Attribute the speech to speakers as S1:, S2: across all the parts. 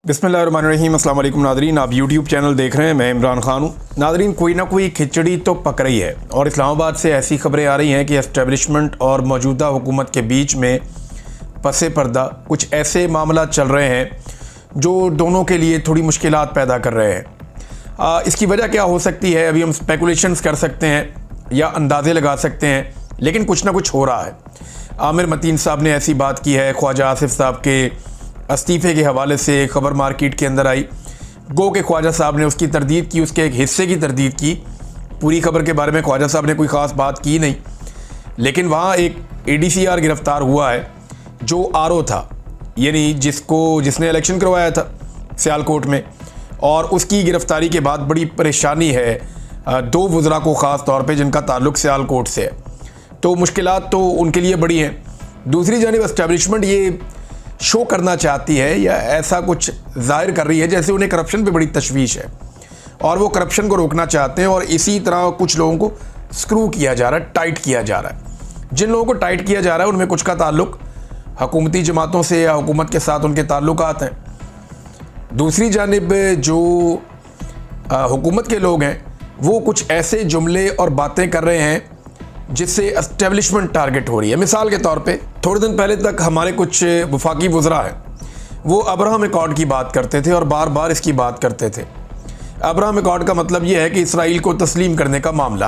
S1: बिस्मिल्लाहिर्रहमानिर्रहीम। अस्सलाम वालेकुम नादरीन, आप यूट्यूब चैनल देख रहे हैं, मैं इमरान खान हूँ। नादरीन, कोई ना कोई खिचड़ी तो पक रही है और इस्लामाबाद से ऐसी खबरें आ रही हैं कि एस्टेब्लिशमेंट और मौजूदा हुकूमत के बीच में पसे पर्दा कुछ ऐसे मामला चल रहे हैं जो दोनों के लिए थोड़ी मुश्किलात पैदा कर रहे हैं। इसकी वजह क्या हो सकती है, अभी हम स्पेकुलेशंस कर सकते हैं या अंदाज़े लगा सकते हैं, लेकिन कुछ ना कुछ हो रहा है। आमिर मतीन साहब ने ऐसी बात की है, ख्वाजा आसिफ साहब के इस्तीफ़े के हवाले से खबर मार्केट के अंदर आई। गो के ख्वाजा साहब ने उसकी तरदीद की, उसके एक हिस्से की तरदीद की। पूरी खबर के बारे में ख्वाजा साहब ने कोई ख़ास बात की नहीं, लेकिन वहाँ एक ADCR गिरफ़्तार हुआ है जो RO था, यानी जिसने इलेक्शन करवाया था सियालकोट में, और उसकी गिरफ़्तारी के बाद बड़ी परेशानी है दो वज़रा को ख़ास तौर पे जिनका ताल्लुक़ सियालकोट से है। तो मुश्किलात तो उनके लिए बड़ी हैं। दूसरी जानिब एस्टेब्लिशमेंट ये शो करना चाहती है या ऐसा कुछ जाहिर कर रही है जैसे उन्हें करप्शन पे बड़ी तशवीश है और वो करप्शन को रोकना चाहते हैं, और इसी तरह कुछ लोगों को स्क्रू किया जा रहा है, टाइट किया जा रहा है। जिन लोगों को टाइट किया जा रहा है उनमें कुछ का ताल्लुक हुकूमती जमातों से या हुकूमत के साथ उनके ताल्लुकात हैं। दूसरी जानिब जो हुकूमत के लोग हैं वो कुछ ऐसे जुमले और बातें कर रहे हैं जिससे एस्टेब्लिशमेंट टारगेट हो रही है। मिसाल के तौर पे थोड़े दिन पहले तक हमारे कुछ वफाकी वज़रा हैं, वो अब्राहम अकॉर्ड की बात करते थे और बार बार इसकी बात करते थे। अब्राहम अकॉर्ड का मतलब ये है कि इसराइल को तस्लीम करने का मामला।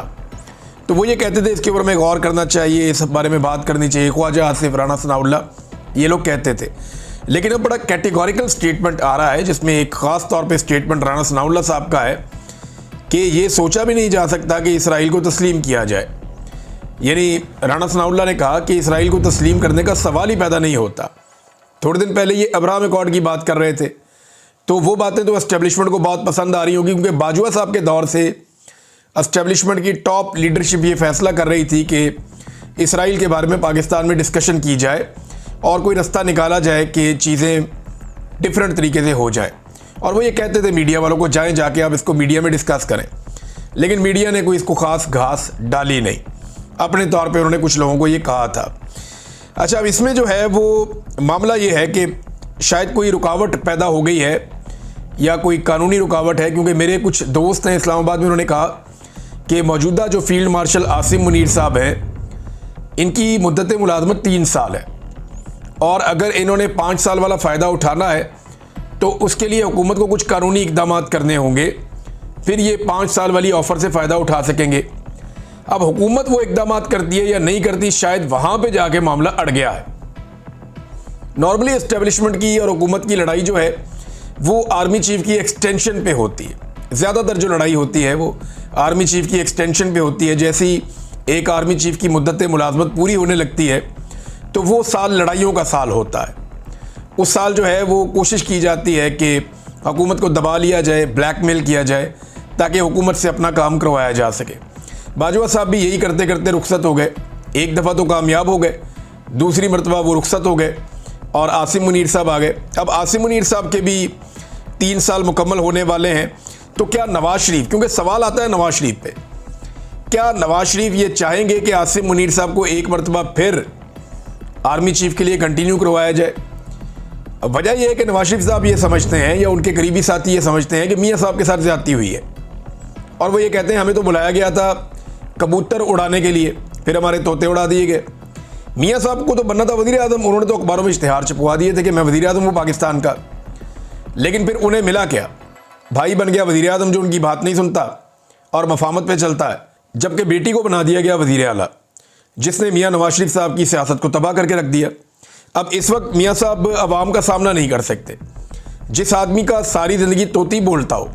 S1: तो वो ये कहते थे इसके ऊपर में गौर करना चाहिए, इस बारे में बात करनी चाहिए। ख्वाजा आसिफ, राना सनाउल्लाह, ये लोग कहते थे। लेकिन अब बड़ा कैटेगोरिकल स्टेटमेंट आ रहा है जिसमें एक ख़ास तौर पर स्टेटमेंट राना सनाउल्लाह साहब का है कि ये सोचा भी नहीं जा सकता कि इसराइल को तस्लीम किया जाए। यानी राना सनाउल्लाह ने कहा कि इसराइल को तस्लीम करने का सवाल ही पैदा नहीं होता। थोड़े दिन पहले ये अब्राहम अकॉर्ड की बात कर रहे थे, तो वो बातें तो एस्टेब्लिशमेंट को बहुत पसंद आ रही होगी, क्योंकि बाजवा साहब के दौर से एस्टेब्लिशमेंट की टॉप लीडरशिप ये फैसला कर रही थी कि इसराइल के बारे में पाकिस्तान में डिस्कशन की जाए और कोई रास्ता निकाला जाए कि चीज़ें डिफरेंट तरीके से हो जाए। और वो ये कहते थे मीडिया वालों को, जाएँ जाके आप इसको मीडिया में डिस्कस करें। लेकिन मीडिया ने कोई इसको ख़ास घास डाली नहीं, अपने तौर पे उन्होंने कुछ लोगों को ये कहा था। अच्छा, अब इसमें जो है वो मामला ये है कि शायद कोई रुकावट पैदा हो गई है या कोई कानूनी रुकावट है, क्योंकि मेरे कुछ दोस्त हैं इस्लामाबाद में, उन्होंने कहा कि मौजूदा जो फील्ड मार्शल आसिम मुनीर साहब हैं, इनकी मुद्दत मुलाजमत 3 साल है, और अगर इन्होंने 5 साल वाला फ़ायदा उठाना है तो उसके लिए हुकूमत को कुछ कानूनी इक़दाम करने होंगे, फिर ये 5 साल वाली ऑफ़र से फ़ायदा उठा सकेंगे। अब हुकूमत वो इक़दाम करती है या नहीं करती, शायद वहाँ पे जाके मामला अड़ गया है। नॉर्मली एस्टेब्लिशमेंट की और हुकूमत की लड़ाई जो है वो आर्मी चीफ की एक्सटेंशन पे होती है। ज़्यादातर जो लड़ाई होती है वो आर्मी चीफ की एक्सटेंशन पे होती है। जैसे ही एक आर्मी चीफ की मुद्दत मुलाजमत पूरी होने लगती है तो वो साल लड़ाइयों का साल होता है। उस साल जो है वो कोशिश की जाती है कि हुकूमत को दबा लिया जाए, ब्लैकमेल किया जाए, ताकि हुकूमत से अपना काम करवाया जा सके। बाजवा साहब भी यही करते करते रुखसत हो गए। एक दफ़ा तो कामयाब हो गए, दूसरी मरतबा वो रुखसत हो गए और आसिम मुनीर साहब आ गए। अब आसिम मुनीर साहब के भी 3 साल मुकम्मल होने वाले हैं, तो क्या नवाज शरीफ, क्योंकि सवाल आता है नवाज शरीफ पे, क्या नवाज शरीफ ये चाहेंगे कि आसिम मुनीर साहब को एक मरतबा फिर आर्मी चीफ के लिए कंटिन्यू करवाया जाए? वजह यह है कि नवाज शरीफ साहब ये समझते हैं या उनके करीबी साथी ये समझते हैं कि मियाँ साहब के साथ ज़्यादती हुई है, और वो ये कहते हैं हमें तो बुलाया गया था कबूतर उड़ाने के लिए, फिर हमारे तोते उड़ा दिए गए। मियाँ साहब को तो बनना था वज़ीर आज़म, उन्होंने तो अखबारों में इश्तिहार छपवा दिए थे कि मैं वज़ीर आज़म हूँ पाकिस्तान का, लेकिन फिर उन्हें मिला क्या? भाई बन गया वज़ीर आज़म जो उनकी बात नहीं सुनता और मफामत पे चलता है, जबकि बेटी को बना दिया गया वज़ीर आला, जिसने मियाँ नवाज शरीफ साहब की सियासत को तबाह करके रख दिया। अब इस वक्त मियाँ साहब अवाम का सामना नहीं कर सकते। जिस आदमी का सारी ज़िंदगी तोती बोलता हो,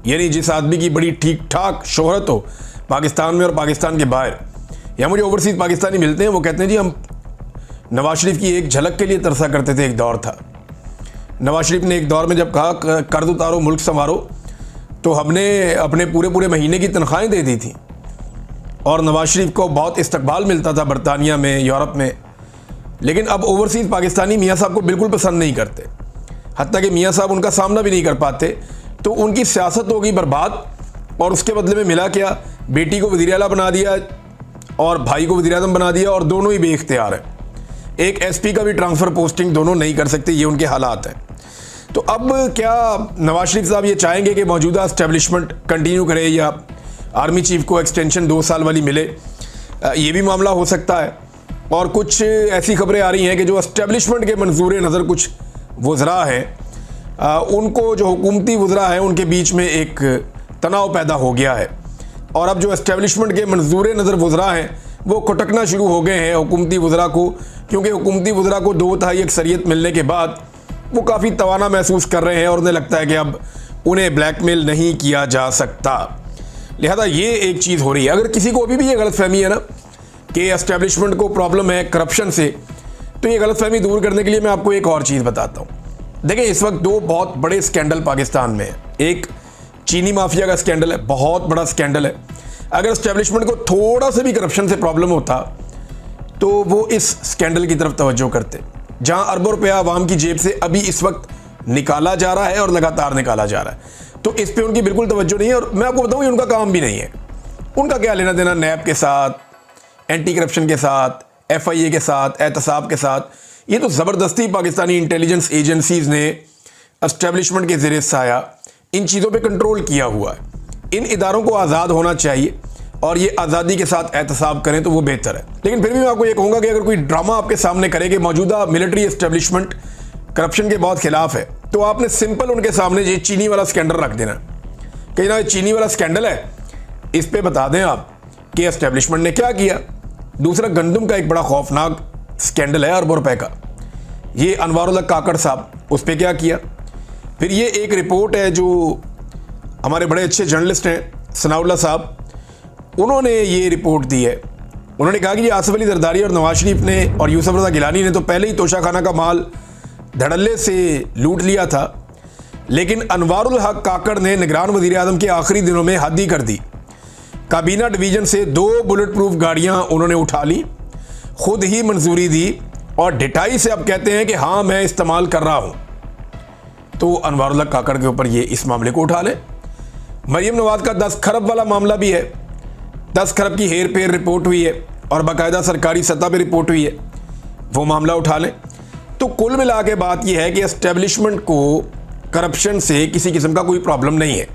S1: यानी जिस आदमी की बड़ी ठीक ठाक शोहरत हो पाकिस्तान में और पाकिस्तान के बाहर, या मुझे ओवरसीज़ पाकिस्तानी मिलते हैं, वो कहते हैं जी हम नवाज शरीफ की एक झलक के लिए तरसा करते थे। एक दौर था, नवाज शरीफ ने एक दौर में जब कहा कर्ज उतारो मुल्क संवारो, तो हमने अपने पूरे महीने की तनख्वाहें दे दी थी, और नवाज शरीफ को बहुत इस्तकबाल मिलता था बरतानिया में, यूरोप में। लेकिन अब ओवरसीज़ पाकिस्तानी मियाँ साहब को बिल्कुल पसंद नहीं करते, हत्ता कि मियाँ साहब उनका सामना भी नहीं कर पाते। तो उनकी सियासत हो गई बर्बाद, और उसके बदले में मिला क्या? बेटी को वज़ीर आला बना दिया और भाई को वज़ीर आज़म बना दिया, और दोनों ही बेइख्तियार हैं। एक SP का भी ट्रांसफ़र पोस्टिंग दोनों नहीं कर सकते, ये उनके हालात हैं। तो अब क्या नवाज शरीफ साहब ये चाहेंगे कि मौजूदा एस्टेब्लिशमेंट कंटिन्यू करे या आर्मी चीफ को एक्सटेंशन 2 साल वाली मिले? ये भी मामला हो सकता है। और कुछ ऐसी खबरें आ रही हैं कि जो एस्टेब्लिशमेंट के मंजूर नज़र कुछ वज़रा हैं, उनको जो हुकूमती वज़रा हैं उनके बीच में एक तनाव पैदा हो गया है और अब जो एस्टेब्लिशमेंट के मंजूर नज़र वज़रा हैं वो खटकना शुरू हो गए हैं हुकूमती वज़रा को, क्योंकि हुकूमती वज़रा को 2/3 अक्सरियत मिलने के बाद वो काफ़ी तवाना महसूस कर रहे हैं और उन्हें लगता है कि अब उन्हें ब्लैकमेल नहीं किया जा सकता। लिहाजा ये एक चीज़ हो रही है। अगर किसी को अभी भी ये गलतफहमी है ना कि एस्टेब्लिशमेंट को प्रॉब्लम है करप्शन से, तो ये गलतफहमी दूर करने के लिए मैं आपको एक और चीज़ बताता हूँ। देखिए, इस वक्त 2 बहुत बड़े स्कैंडल पाकिस्तान में है। एक चीनी माफिया का स्कैंडल है, बहुत बड़ा स्कैंडल है। अगर एस्टेब्लिशमेंट को थोड़ा सा भी करप्शन से प्रॉब्लम होता तो वो इस स्कैंडल की तरफ तवज्जो करते, जहां अरबों रुपया आवाम की जेब से अभी इस वक्त निकाला जा रहा है और लगातार निकाला जा रहा है। तो इस पे उनकी बिल्कुल तवज्जो नहीं है और मैं आपको बताऊं ये उनका काम भी नहीं है। उनका क्या लेना देना नैब के साथ, एंटी करप्शन के साथ, FIA के साथ, एहतसाब के साथ। ये तो ज़बरदस्ती पाकिस्तानी इंटेलिजेंस एजेंसीज़ ने एस्टेब्लिशमेंट के ज़रिए साया इन चीज़ों पे कंट्रोल किया हुआ है। इन इदारों को आज़ाद होना चाहिए और ये आज़ादी के साथ एहतसाब करें तो वो बेहतर है। लेकिन फिर भी मैं आपको ये कहूँगा कि अगर कोई ड्रामा आपके सामने करे कि मौजूदा मिलिट्री एस्टेब्लिशमेंट करप्शन के बहुत खिलाफ है, तो आपने सिंपल उनके सामने ये चीनी वाला स्कैंडल रख देना कि ना चीनी वाला स्कैंडल है, इस पे बता दें आप कि एस्टेब्लिशमेंट ने क्या किया। दूसरा, गंदम का एक बड़ा खौफनाक स्कैंडल है अरबों रुपए का, ये अनवारुल्लाह काकड़ साहब, उस पर क्या किया। फिर ये एक रिपोर्ट है जो हमारे बड़े अच्छे जर्नलिस्ट हैं सनाउल्लाह साहब, उन्होंने ये रिपोर्ट दी है। उन्होंने कहा कि ये आसिफ अली जरदारी और नवाज शरीफ ने और यूसुफ रज़ा गिलानी ने तो पहले ही तोशाखाना का माल धड़ल्ले से लूट लिया था, लेकिन अनवारुल हक काकड़ ने निगरान वज़ीर आज़म के आखिरी दिनों में हद ही कर दी। काबीना डिवीज़न से 2 बुलेट प्रूफ गाड़ियाँ उन्होंने उठा ली, खुद ही मंजूरी दी और ढिठाई से अब कहते हैं कि हाँ मैं इस्तेमाल कर रहा हूँ। तो अनवारुल हक काकड़ के ऊपर ये इस मामले को उठा लें। मरियम नवाज का 10 खरब वाला मामला भी है, 10 खरब की हेर फेर रिपोर्ट हुई है और बाकायदा सरकारी सतह पे रिपोर्ट हुई है, वो मामला उठा लें। तो कुल मिला के बात यह है कि एस्टेब्लिशमेंट को करप्शन से किसी किस्म का कोई प्रॉब्लम नहीं है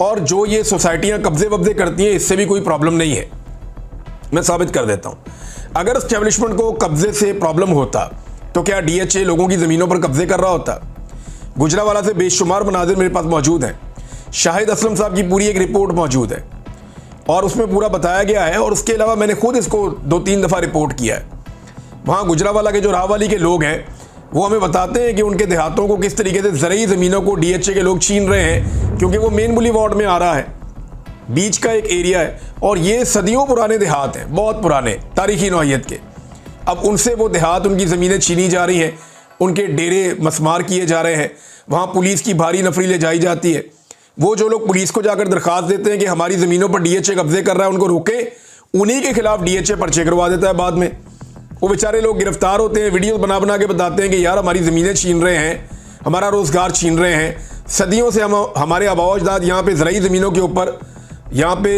S1: और जो ये सोसाइटियां कब्जे वब्जे करती हैं इससे भी कोई प्रॉब्लम नहीं है। मैं साबित कर देता हूं। अगर एस्टेब्लिशमेंट को कब्जे से प्रॉब्लम होता तो क्या DHA लोगों की ज़मीनों पर कब्जे कर रहा होता? गुजरावाला से बेशुमार मनाजिर मेरे पास मौजूद हैं। शाहिद असलम साहब की पूरी एक रिपोर्ट मौजूद है और उसमें पूरा बताया गया है और उसके अलावा मैंने खुद इसको 2-3 दफ़ा रिपोर्ट किया है। वहाँ गुजरावाला के जो राहवाली के लोग हैं वो हमें बताते हैं कि उनके देहातों को किस तरीके से ज़रूरी ज़मीनों को DHA के लोग छीन रहे हैं, क्योंकि वो मेन बुली वार्ड में आ रहा है, बीच का एक एरिया है और ये सदियों पुराने देहात हैं, बहुत पुराने तारीखी नौइयत के। अब उनसे वो देहात, उनकी ज़मीनें छीनी जा रही हैं, उनके डेरे मसमार किए जा रहे हैं, वहाँ पुलिस की भारी नफरी ले जाई जाती है। वो जो लोग पुलिस को जाकर दरख्वास्त देते हैं कि हमारी ज़मीनों पर DHA कब्जे कर रहा है, उनको रोकें, उन्हीं के खिलाफ DHA पर्चे करवा देता है बाद में। वो बेचारे लोग गिरफ्तार होते हैं, वीडियोस बना बना के बताते हैं कि यार हमारी ज़मीनें छीन रहे हैं, हमारा रोज़गार छीन रहे हैं, सदियों से हमारे आबाओ अजदाद यहाँ पे ज़राई ज़मीनों के ऊपर यहाँ पे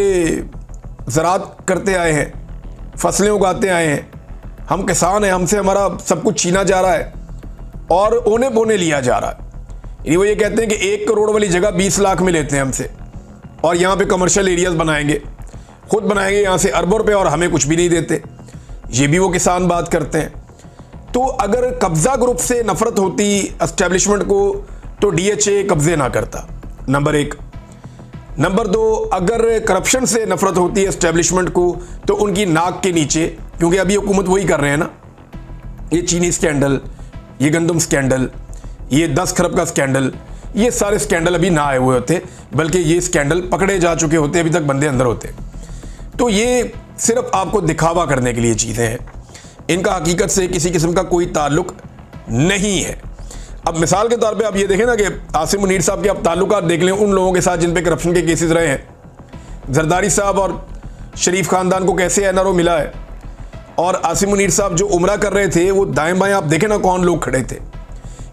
S1: ज़राअत करते आए हैं, फसलें उगाते आए हैं, हम किसान हैं, हमसे हमारा सब कुछ छीना जा रहा है और ओने बोने लिया जा रहा है। यानी वो ये कहते हैं कि 1 करोड़ वाली जगह 20 लाख में लेते हैं हमसे और यहाँ पे कमर्शियल एरियाज़ बनाएंगे, खुद बनाएंगे यहाँ से अरबों रुपये और हमें कुछ भी नहीं देते। ये भी वो किसान बात करते हैं। तो अगर कब्ज़ा ग्रुप से नफ़रत होती एस्टेब्लिशमेंट को तो DHA कब्ज़े ना करता, नंबर 1। नंबर 2, अगर करप्शन से नफ़रत होती है एस्टेब्लिशमेंट को तो उनकी नाक के नीचे, क्योंकि अभी हुकूमत वही कर रहे हैं ना, ये चीनी स्कैंडल, ये गंदम स्कैंडल, ये 10 खरब का स्कैंडल, ये सारे स्कैंडल अभी ना आए हुए होते, बल्कि ये स्कैंडल पकड़े जा चुके होते, अभी तक बंदे अंदर होते। तो ये सिर्फ आपको दिखावा करने के लिए चीज़ें हैं, इनका हकीकत से किसी किस्म का कोई ताल्लुक नहीं है। अब मिसाल के तौर पे आप ये देखें ना कि आसिम मुनीर साहब के आप ताल्लुकात देख लें उन लोगों के साथ जिन पे करप्शन के केसेस रहे हैं। जरदारी साहब और शरीफ ख़ानदान को कैसे NRO मिला है, और आसिम मुनीर साहब जो उम्रा कर रहे थे वो दाएं बाएं आप देखें ना कौन लोग खड़े थे,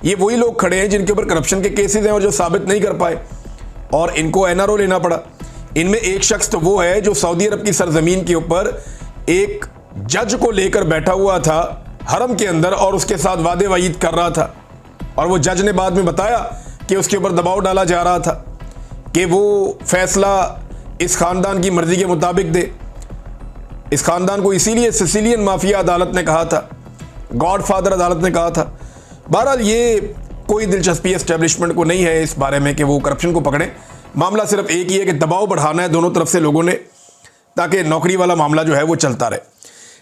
S1: ये वही लोग खड़े हैं जिनके ऊपर करप्शन के केसेस हैं और जो साबित नहीं कर पाए और इनको NRO लेना पड़ा। इनमें एक शख्स तो वो है जो सऊदी अरब की सरजमीन के ऊपर एक जज को लेकर बैठा हुआ था हरम के अंदर और उसके साथ वादे वाईद कर रहा था। और वो जज ने बाद में बताया कि उसके ऊपर दबाव डाला जा रहा था कि वो फैसला इस खानदान की मर्जी के मुताबिक दे। इस खानदान को इसीलिए सिसिलियन माफिया अदालत ने कहा था, गॉडफादर अदालत ने कहा था। बहरहाल ये कोई दिलचस्पी एस्टेब्लिशमेंट को नहीं है इस बारे में कि वो करप्शन को पकड़े। मामला सिर्फ एक ही है कि दबाव बढ़ाना है दोनों तरफ से लोगों ने, ताकि नौकरी वाला मामला जो है वो चलता रहे।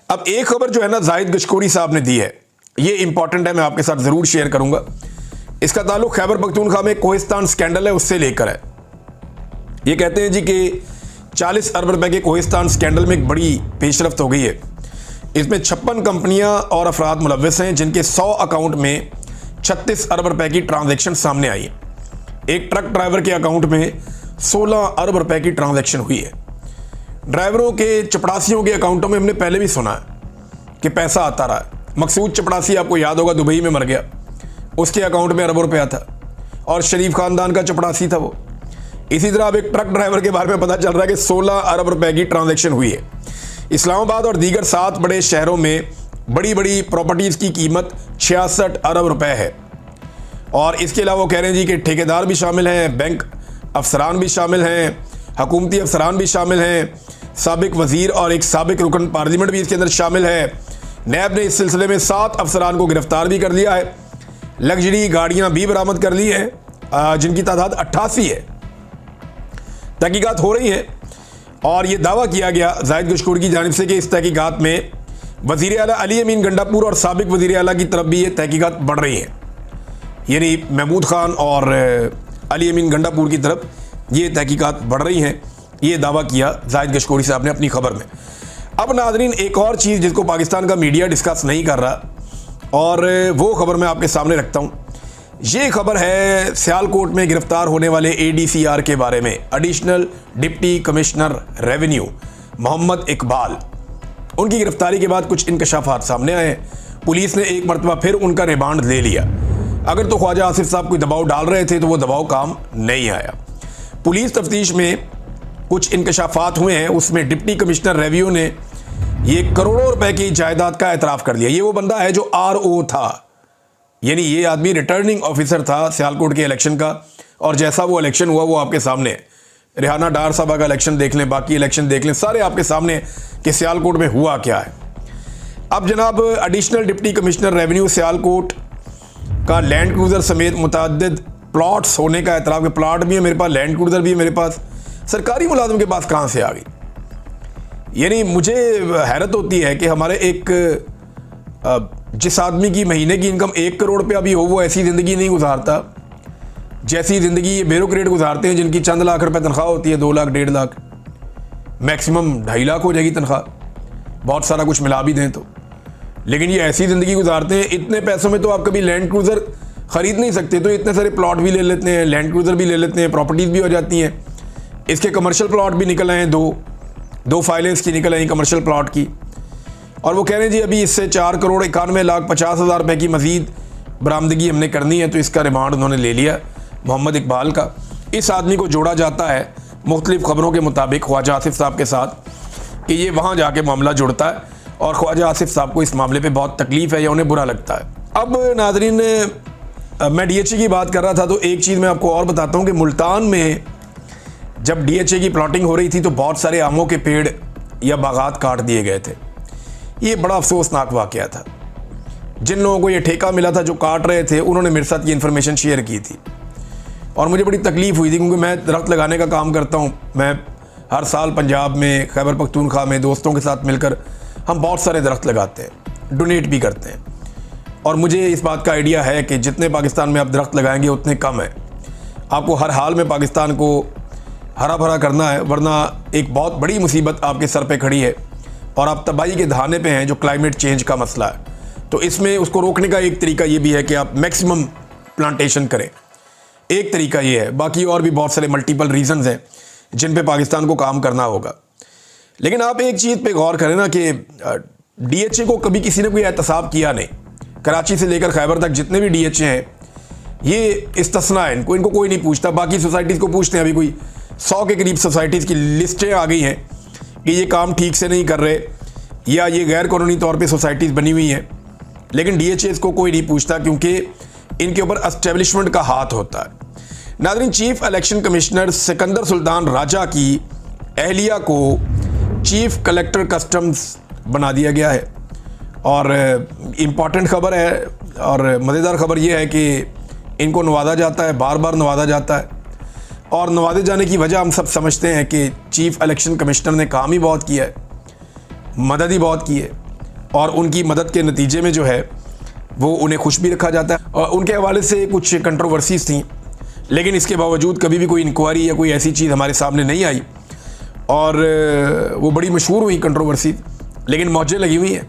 S1: अब एक खबर जो है ना जाहिद गशकोरी साहब ने दी है, ये इंपॉर्टेंट है, मैं आपके साथ ज़रूर शेयर करूंगा। इसका ताल्लुक खैबर पख्तूनख्वा में कोहिस्तान स्कैंडल है उससे लेकर है। ये कहते हैं जी कि 40 अरब रुपए के कोहिस्तान स्कैंडल में एक बड़ी पेशरफ्त हो गई है। इसमें 56 कंपनियां और अफराद मुलव्वस हैं जिनके 100 अकाउंट में 36 अरब रुपए की ट्रांजैक्शन सामने आई है। एक ट्रक ड्राइवर के अकाउंट में 16 अरब रुपए की ट्रांजैक्शन हुई है। ड्राइवरों के चपड़ासियों के अकाउंटों में हमने पहले भी सुना है कि पैसा आता रहा है। मकसूद चपड़ासी आपको याद होगा दुबई में मर गया, उसके अकाउंट में अरबों रुपया था और शरीफ खानदान का चपड़ासी था वो। इसी तरह अब एक ट्रक ड्राइवर के बारे में पता चल रहा है कि 16 अरब रुपए की ट्रांजैक्शन हुई है। इस्लामाबाद और दीगर 7 बड़े शहरों में बड़ी बड़ी प्रॉपर्टीज़ की कीमत 66 अरब रुपए है। और इसके अलावा वो कह रहे हैं जी कि ठेकेदार भी शामिल हैं, बैंक अफसरान भी शामिल हैं, हुकूमती अफसरान भी शामिल हैं, साबिक वजीर और एक साबिक रुकन पार्लियामेंट भी इसके अंदर शामिल है। नैब ने इस सिलसिले में 7 अफसरान को गिरफ्तार भी कर लिया है। लग्जरी गाड़ियां भी बरामद कर ली हैं जिनकी तादाद 88 है। तहकीकात हो रही है और ये दावा किया गया जाहिद गशकोरी की जानिब से कि इस तहकीकात में वज़ीर आला अली अमीन गंडापुर और साबिक वज़ीर आला की तरफ भी ये तहकीकात बढ़ रही हैं, यानी महमूद खान और अली अमीन गंडापुर की तरफ ये तहकीकात बढ़ रही हैं। ये दावा किया जाहिद गशकोरी साहब ने अपनी खबर में। अब नाज़रीन एक और चीज़ जिसको पाकिस्तान का मीडिया डिस्कस नहीं कर रहा और वो खबर मैं आपके सामने रखता हूँ। ये खबर है सियालकोट में गिरफ्तार होने वाले ADCR के बारे में, additional deputy commissioner revenue Mohammad Iqbal. उनकी गिरफ्तारी के बाद कुछ इंकशाफात सामने आए हैं। पुलिस ने एक मरतबा फिर उनका रिमांड ले लिया। अगर तो ख्वाजा आसिफ साहब कोई दबाव डाल रहे थे तो वो दबाव काम नहीं आया। पुलिस तफ्तीश में कुछ इंकशाफात हुए हैं, उसमें डिप्टी कमिश्नर रेवेन्यू ने ये करोड़ों रुपए की जायदाद का एतराफ़ कर लिया। ये वो बंदा है जो RO था, यानी ये आदमी रिटर्निंग ऑफिसर था सियालकोट के इलेक्शन का, और जैसा वो इलेक्शन हुआ वो आपके सामने है। रेहाना डार साहबा का इलेक्शन देख लें, बाकी इलेक्शन देख लें, सारे आपके सामने कि सियालकोट में हुआ क्या है। अब जनाब additional deputy commissioner revenue Sialkot का लैंड क्रूज़र समेत मुतअद्दिद प्लॉट्स होने का एतराफ़, के प्लाट भी है मेरे पास, लैंड क्रूज़र भी है मेरे पास, सरकारी मुलाजिम के पास कहाँ से आ गई। यानी मुझे हैरत होती है कि हमारे एक जिस आदमी की महीने की इनकम 1 करोड़ रुपया भी हो वो ऐसी ज़िंदगी नहीं गुजारता जैसी ज़िंदगी ये ब्यूरोक्रेट गुजारते हैं जिनकी चंद लाख रुपए तनख्वाह होती है, 2 लाख 1.5 लाख, मैक्सिमम 2.5 लाख हो जाएगी तनख्वाह, बहुत सारा कुछ मिला भी दें तो। लेकिन ये ऐसी ज़िंदगी गुजारते हैं, इतने पैसों में तो आप कभी लैंड क्रूज़र ख़रीद नहीं सकते, तो इतने सारे प्लॉट भी ले लेते हैं, लैंड क्रूज़र भी ले लेते हैं, प्रॉपर्टीज़ भी हो जाती हैं। इसके कमर्शियल प्लॉट भी निकल आए, दो फाइलें इसकी निकल आई कमर्शियल प्लॉट की। और वो कह रहे हैं जी अभी इससे 4 करोड़ 91 लाख 50,000 रुपये की मज़ीद बरामदगी हमने करनी है, तो इसका रिमांड उन्होंने ले लिया मोहम्मद इकबाल का। इस आदमी को जोड़ा जाता है मुख्तलिफ खबरों के मुताबिक ख्वाजा आसिफ साहब के साथ कि ये वहाँ जाके मामला जुड़ता है और ख्वाजा आसिफ साहब को इस मामले पे बहुत तकलीफ़ है या उन्हें बुरा लगता है। अब नाज़रीन मैं DHA की बात कर रहा था, तो एक चीज़ मैं आपको और बताता हूँ कि मुल्तान में जब DHA की प्लॉटिंग हो रही थी तो बहुत सारे आमों के पेड़ या बागात काट दिए गए थे। ये बड़ा अफसोसनाक वाक़या था। जिन लोगों को ये ठेका मिला था जो काट रहे थे, उन्होंने मेरे साथ ये इन्फॉर्मेशन शेयर की थी और मुझे बड़ी तकलीफ़ हुई थी, क्योंकि मैं दरख्त लगाने का काम करता हूँ। मैं हर साल पंजाब में, खैबर पख्तूनख्वा में दोस्तों के साथ मिलकर हम बहुत सारे दरख्त लगाते हैं, डोनेट भी करते हैं। और मुझे इस बात का आइडिया है कि जितने पाकिस्तान में आप दरख्त लगाएंगे उतने कम है। आपको हर हाल में पाकिस्तान को हरा भरा करना है, वरना एक बहुत बड़ी मुसीबत आपके सर पे खड़ी है और आप तबाही के दहाने पे हैं, जो क्लाइमेट चेंज का मसला है। तो इसमें उसको रोकने का एक तरीका ये भी है कि आप मैक्सिमम प्लांटेशन करें, एक तरीका ये है। बाकी और भी बहुत सारे मल्टीपल रीजंस हैं जिन पे पाकिस्तान को काम करना होगा। लेकिन आप एक चीज़ पे गौर करें ना कि DHA को कभी किसी ने कोई एहतसाब किया नहीं। कराची से लेकर खैबर तक जितने भी DHA हैं ये इस्तिस्ना है, इनको कोई नहीं पूछता। बाकी सोसाइटीज़ को पूछते हैं। अभी कोई 100 के करीब सोसाइटीज़ की लिस्टें आ गई हैं कि ये काम ठीक से नहीं कर रहे या ये गैर कानूनी तौर पे सोसाइटीज़ बनी हुई हैं, लेकिन DHA इसको कोई नहीं पूछता, क्योंकि इनके ऊपर एस्टेब्लिशमेंट का हाथ होता है। नाज़रीन, chief election commissioner Sikandar Sultan Raja की अहलिया को चीफ कलेक्टर कस्टम्स बना दिया गया है। और इम्पॉर्टेंट खबर है और मज़ेदार खबर यह है कि इनको नवाजा जाता है, बार बार नवाजा जाता है। और नवाजे जाने की वजह हम सब समझते हैं कि चीफ इलेक्शन कमिश्नर ने काम ही बहुत किया है, मदद ही बहुत की है, और उनकी मदद के नतीजे में जो है वो उन्हें खुश भी रखा जाता है। और उनके हवाले से कुछ कंट्रोवर्सीज थी, लेकिन इसके बावजूद कभी भी कोई इंक्वायरी या कोई ऐसी चीज़ हमारे सामने नहीं आई और वो बड़ी मशहूर हुई कंट्रोवर्सी, लेकिन मौजें लगी हुई हैं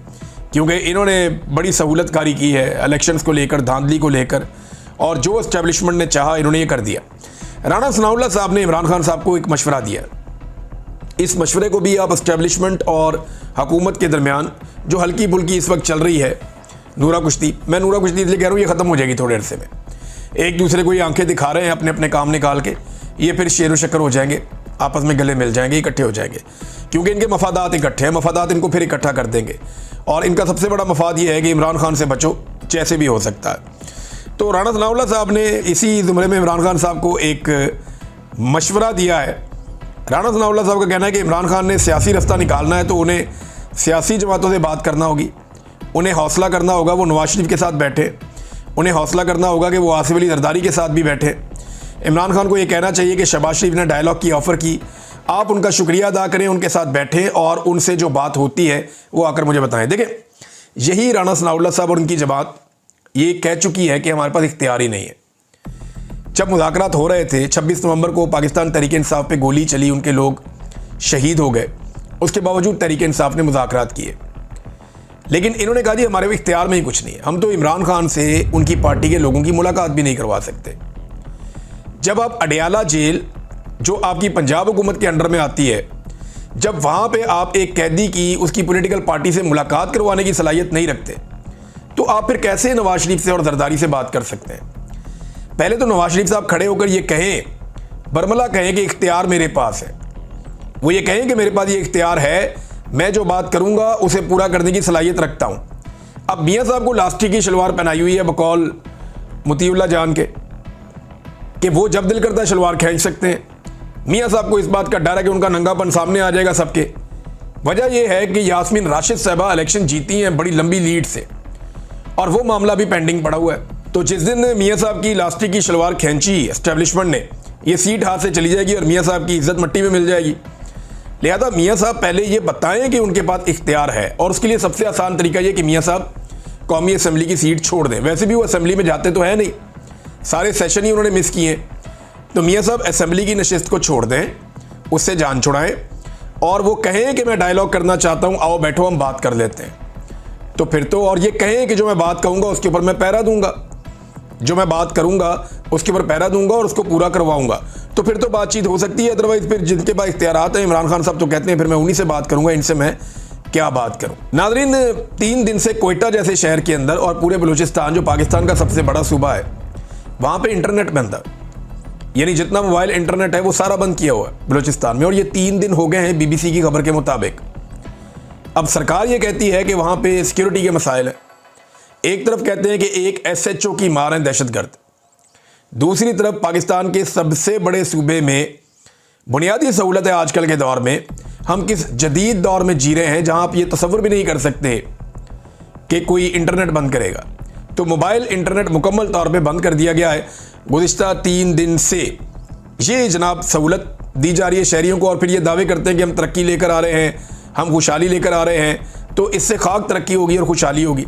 S1: क्योंकि इन्होंने बड़ी सहूलतकारी की है इलेक्शंस को लेकर, धांधली को लेकर, और जो एस्टेब्लिशमेंट ने चाहा इन्होंने ये कर दिया। राणा सनाउल्लाह साहब ने इमरान खान साहब को एक मशवरा दिया। इस मशवरे को भी आप एस्टेब्लिशमेंट और हुकूमत के दरमियान जो हल्की फुल्की इस वक्त चल रही है, नूरा कुश्ती, मैं नूरा कुश्ती इसलिए कह रहा हूँ, ये ख़त्म हो जाएगी थोड़े अरसे में। एक दूसरे को ये आंखें दिखा रहे हैं अपने अपने काम निकाल के, ये फिर शेर व शक्कर हो जाएंगे, आपस में गले मिल जाएंगे, इकट्ठे हो जाएंगे, क्योंकि इनके मफादात इकट्ठे हैं, मफादात इनको फिर इकट्ठा कर देंगे। और इनका सबसे बड़ा मफाद ये है कि इमरान खान से बचो, जैसे भी हो सकता है। तो राणा सनाउल्लाह साहब ने इसी ज़ुमरे में इमरान खान साहब को एक मशवरा दिया है। राणा सनाउल्लाह साहब का कहना है कि इमरान खान ने सियासी रास्ता निकालना है तो उन्हें सियासी जमातों से बात करना होगी, उन्हें हौसला करना होगा वो नवाज शरीफ के साथ बैठे, उन्हें हौसला करना होगा कि वो आसिफ अली जरदारी के साथ भी बैठे। इमरान खान को ये कहना चाहिए कि शहबाज शरीफ ने डायलॉग की ऑफ़र की, आप उनका शुक्रिया अदा करें, उनके साथ बैठें और उनसे जो बात होती है वो आकर मुझे बताएं। देखें, यही राणा सनाउल्लाह साहब और उनकी जमात ये कह चुकी है कि हमारे पास इख्तियार ही नहीं है। जब मुज़ाकरात हो रहे थे 26 नवंबर को पाकिस्तान तहरीक इंसाफ पे गोली चली, उनके लोग शहीद हो गए, उसके बावजूद तहरीक इंसाफ ने मुज़ाकरात किए, लेकिन इन्होंने कहा जी हमारे भी इख्तियार में ही कुछ नहीं है, हम तो इमरान खान से उनकी पार्टी के लोगों की मुलाकात भी नहीं करवा सकते। जब आप अडयाला जेल जो आपकी पंजाब हुकूमत के अंडर में आती है, जब वहाँ पे आप एक कैदी की उसकी पॉलिटिकल पार्टी से मुलाकात करवाने की सलाहियत नहीं रखते, तो आप फिर कैसे नवाज शरीफ से और जरदारी से बात कर सकते हैं? पहले तो नवाज शरीफ साहब खड़े होकर ये कहें, बरमला कहें कि इख्तियार मेरे पास है, वो ये कहें कि मेरे पास ये इख्तियार है, मैं जो बात करूँगा उसे पूरा करने की सलाहियत रखता हूँ। अब मियाँ साहब को लास्टिक की शलवार पहनाई हुई है बकौल मुतीउल्लाह जान के कि वो जब दिल करता है शलवार खींच सकते हैं। मियाँ साहब को इस बात का डर है कि उनका नंगापन सामने आ जाएगा सबके। वजह यह है कि यास्मीन राशिद साहबा इलेक्शन जीती हैं बड़ी लंबी लीड से, और वो मामला भी पेंडिंग पड़ा हुआ है। तो जिस दिन मियाँ साहब की लास्टिक की शलवार खींची एस्टेब्लिशमेंट ने, ये सीट हाथ से चली जाएगी और मियाँ साहब की इज्जत मिट्टी में मिल जाएगी। लिहाजा मियाँ साहब पहले ये बताएं कि उनके पास इख्तियार है, और उसके लिए सबसे आसान तरीका ये कि मियाँ साहब कौमी असम्बली की सीट छोड़ दें। वैसे भी वो असम्बली में जाते तो है नहीं, सारे सेशन ही उन्होंने मिस किए, तो मियाँ साहब असम्बली की नशिस्त को छोड़ दें, उससे जान छुड़ाएं और वो कहें कि मैं डायलॉग करना चाहता हूँ, आओ बैठो हम बात कर लेते हैं। तो फिर तो, और ये कहें कि जो मैं बात कहूँगा उसके ऊपर मैं पहरा दूंगा, जो मैं बात करूँगा उसके ऊपर पहरा दूंगा और उसको पूरा करवाऊंगा, तो फिर तो बातचीत हो सकती है। अदरवाइज फिर जिनके पास इख्तियारात हैं, इमरान खान साहब तो कहते हैं फिर मैं उन्हीं से बात करूँगा, इनसे मैं क्या बात करूँ। नाज़रीन, 3 दिन से कोयटा जैसे शहर के अंदर और पूरे बलूचिस्तान जो पाकिस्तान का सबसे बड़ा सूबा है, वहाँ पर इंटरनेट बंद है, यानी जितना मोबाइल इंटरनेट है वो सारा बंद किया हुआ है बलूचिस्तान में, और ये 3 दिन हो गए हैं BBC की खबर के मुताबिक। अब सरकार ये कहती है कि वहाँ पे सिक्योरिटी के मसाइल हैं। एक तरफ कहते हैं कि एक SHO की मार है दहशतगर्द, दूसरी तरफ पाकिस्तान के सबसे बड़े सूबे में बुनियादी सहूलत है। आजकल के दौर में हम किस जदीद दौर में जी रहे हैं जहाँ आप ये तसव्वुर भी नहीं कर सकते कि कोई इंटरनेट बंद करेगा। तो मोबाइल इंटरनेट मुकम्मल तौर पे बंद कर दिया गया है गुज़िश्ता 3 दिन से। ये जनाब सहूलत दी जा रही है शहरियों को, और फिर ये दावे करते हैं कि हम तरक्की लेकर आ रहे हैं, हम खुशहाली लेकर आ रहे हैं। तो इससे खाक तरक्की होगी और खुशहाली होगी।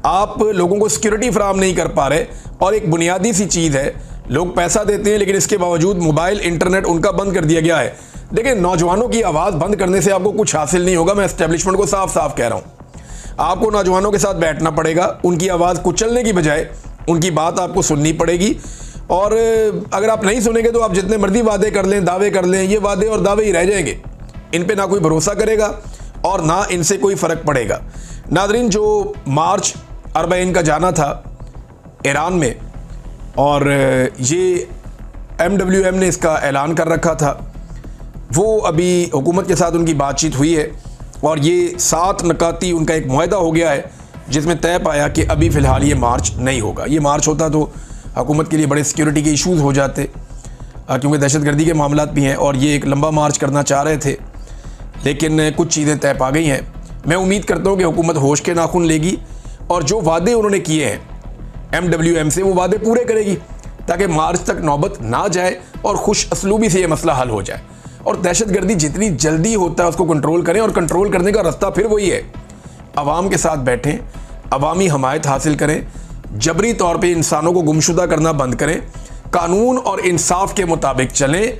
S1: आप लोगों को सिक्योरिटी फराहम नहीं कर पा रहे, और एक बुनियादी सी चीज़ है, लोग पैसा देते हैं लेकिन इसके बावजूद मोबाइल इंटरनेट उनका बंद कर दिया गया है। देखिए, नौजवानों की आवाज़ बंद करने से आपको कुछ हासिल नहीं होगा, मैं एस्टेब्लिशमेंट को साफ साफ कह रहा हूँ। आपको नौजवानों के साथ बैठना पड़ेगा, उनकी आवाज़ कुचलने की बजाय उनकी बात आपको सुननी पड़ेगी। और अगर आप नहीं सुनेंगे तो आप जितने मर्जी वादे कर लें, दावे कर लें, ये वादे और दावे ही रह जाएंगे। इन पे ना कोई भरोसा करेगा और ना इनसे कोई फ़र्क पड़ेगा। नाज़रीन, जो मार्च अरबाइन का जाना था ईरान में, और ये MWM ने इसका ऐलान कर रखा था, वो अभी हुकूमत के साथ उनकी बातचीत हुई है और ये 7 नकाती उनका एक मुआहदा हो गया है जिसमें तय पाया कि अभी फ़िलहाल ये मार्च नहीं होगा। ये मार्च होता तो हुकूमत के लिए बड़े सिक्योरिटी के इश्यूज़ हो जाते, क्योंकि दहशतगर्दी के मामलात भी हैं और ये एक लंबा मार्च करना चाह रहे थे, लेकिन कुछ चीज़ें तय पा गई हैं। मैं उम्मीद करता हूँ कि हुकूमत होश के नाखून लेगी और जो वादे उन्होंने किए हैं MWM से वो वादे पूरे करेगी, ताकि मार्च तक नौबत ना जाए और खुश असलूबी से ये मसला हल हो जाए। और दहशतगर्दी जितनी जल्दी होता है उसको कंट्रोल करें, और कंट्रोल करने का रास्ता फिर वही है, अवाम के साथ बैठें, अवामी हमायत हासिल करें, जबरी तौर पे इंसानों को गुमशुदा करना बंद करें, कानून और इंसाफ के मुताबिक चलें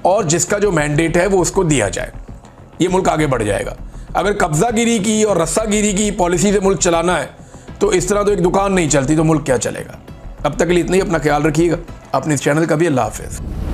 S1: और जिसका जो मैंडेट है वो उसको दिया जाए। ये मुल्क आगे बढ़ जाएगा। अगर कब्जागिरी की और रस्सागिरी की पॉलिसी से मुल्क चलाना है तो इस तरह तो एक दुकान नहीं चलती, तो मुल्क क्या चलेगा। अब तक के लिए इतना ही। अपना ख्याल रखिएगा, अपने इस चैनल का भी। अल्लाह हाफिज़।